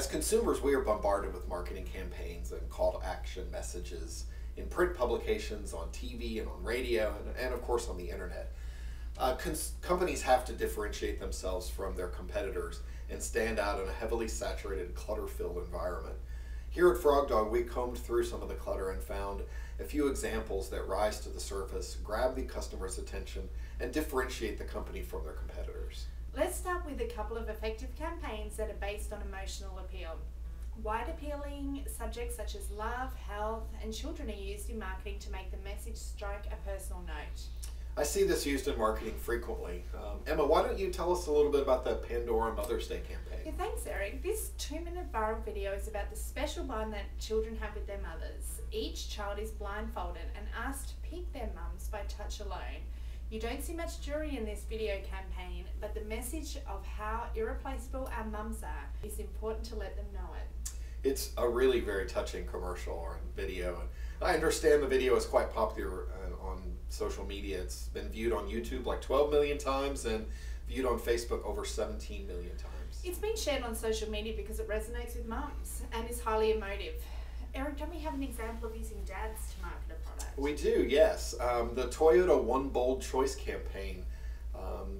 As consumers, we are bombarded with marketing campaigns and call to action messages in print publications, on TV and on radio, and of course on the internet. Companies have to differentiate themselves from their competitors and stand out in a heavily saturated, clutter-filled environment. Here at FrogDog, we combed through some of the clutter and found a few examples that rise to the surface, grab the customer's attention, and differentiate the company from their competitors. Let's start with a couple of effective campaigns that are based on emotional appeal. Wide appealing subjects such as love, health, and children are used in marketing to make the message strike a personal note. I see this used in marketing frequently. Emma, why don't you tell us a little bit about the Pandora Mother's Day campaign? Yeah, thanks, Eric. This 2-minute viral video is about the special bond that children have with their mothers. Each child is blindfolded and asked to pick their mums by touch alone. You don't see much jewelry in this video campaign, but the message of how irreplaceable our mums are is important to let them know it. It's a really very touching commercial or video. I understand the video is quite popular on social media. It's been viewed on YouTube like 12 million times and viewed on Facebook over 17 million times. It's been shared on social media because it resonates with mums and is highly emotive. Eric, don't we have an example of using dads to market a product? We do, yes. The Toyota One Bold Choice campaign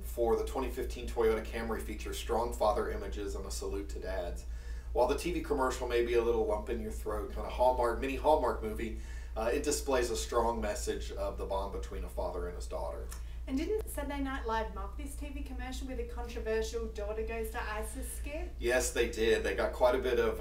for the 2015 Toyota Camry features strong father images and a salute to dads. While the TV commercial may be a little lump in your throat, kind of mini Hallmark movie, it displays a strong message of the bond between a father and his daughter. And didn't Saturday Night Live mock this TV commercial with a controversial daughter goes to ISIS skit? Yes, they did. They got quite a bit of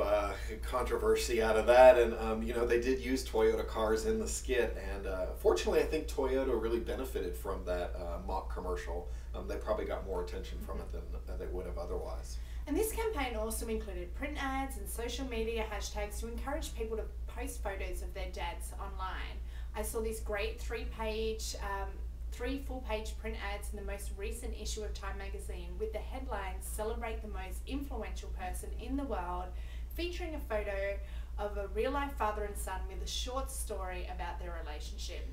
controversy out of that, and you know, they did use Toyota cars in the skit. And fortunately, I think Toyota really benefited from that mock commercial. They probably got more attention from it than they would have otherwise. And this campaign also included print ads and social media hashtags to encourage people to post photos of their dads online. I saw this great three full-page print ads in the most recent issue of Time magazine with the headlines "Celebrate the most influential person in the world," featuring a photo of a real-life father and son with a short story about their relationship.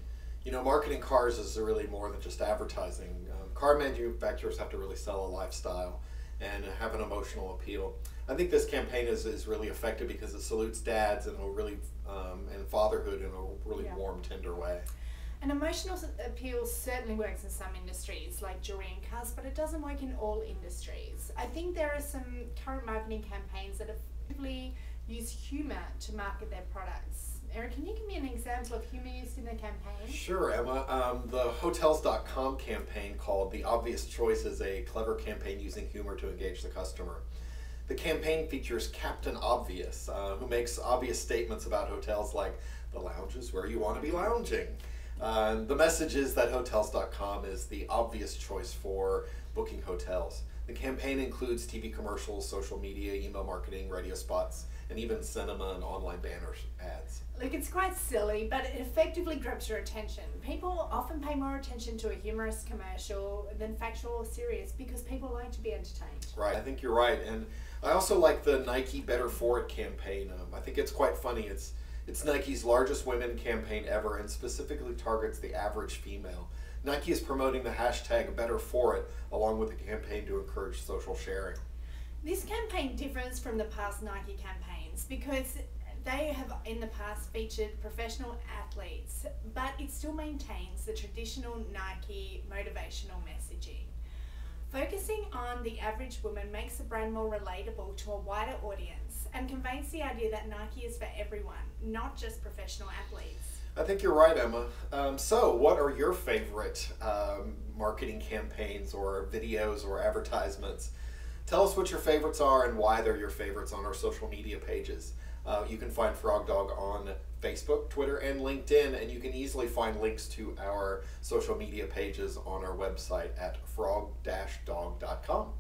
You know, marketing cars is really more than just advertising. Car manufacturers have to really sell a lifestyle and have an emotional appeal. I think this campaign is really effective because it salutes dads in a really and fatherhood in a really warm, tender way. An emotional appeal certainly works in some industries like jewelry and cars, but it doesn't work in all industries. I think there are some current marketing campaigns that effectively use humour to market their products. Eric, can you give me an example of humour used in the campaign? Sure, Emma. The Hotels.com campaign called The Obvious Choice is a clever campaign using humor to engage the customer. The campaign features Captain Obvious, who makes obvious statements about hotels like the lounge is where you want to be lounging. The message is that Hotels.com is the obvious choice for booking hotels. The campaign includes TV commercials, social media, email marketing, radio spots, and even cinema and online banner ads. Look, it's quite silly, but it effectively grabs your attention. People often pay more attention to a humorous commercial than factual or serious because people like to be entertained. Right, I think you're right. And I also like the Nike Better For It campaign. I think it's quite funny. It's Nike's largest women campaign ever and specifically targets the average female. Nike is promoting the hashtag Better For It along with the campaign to encourage social sharing. This campaign differs from the past Nike campaigns because they have in the past featured professional athletes, but it still maintains the traditional Nike motivational messaging. Focusing on the average woman makes the brand more relatable to a wider audience and conveys the idea that Nike is for everyone, not just professional athletes. I think you're right, Emma. So what are your favorite marketing campaigns or videos or advertisements? Tell us what your favorites are and why they're your favorites on our social media pages. You can find FrogDog on Facebook, Twitter, and LinkedIn, and you can easily find links to our social media pages on our website at frog-dog.com.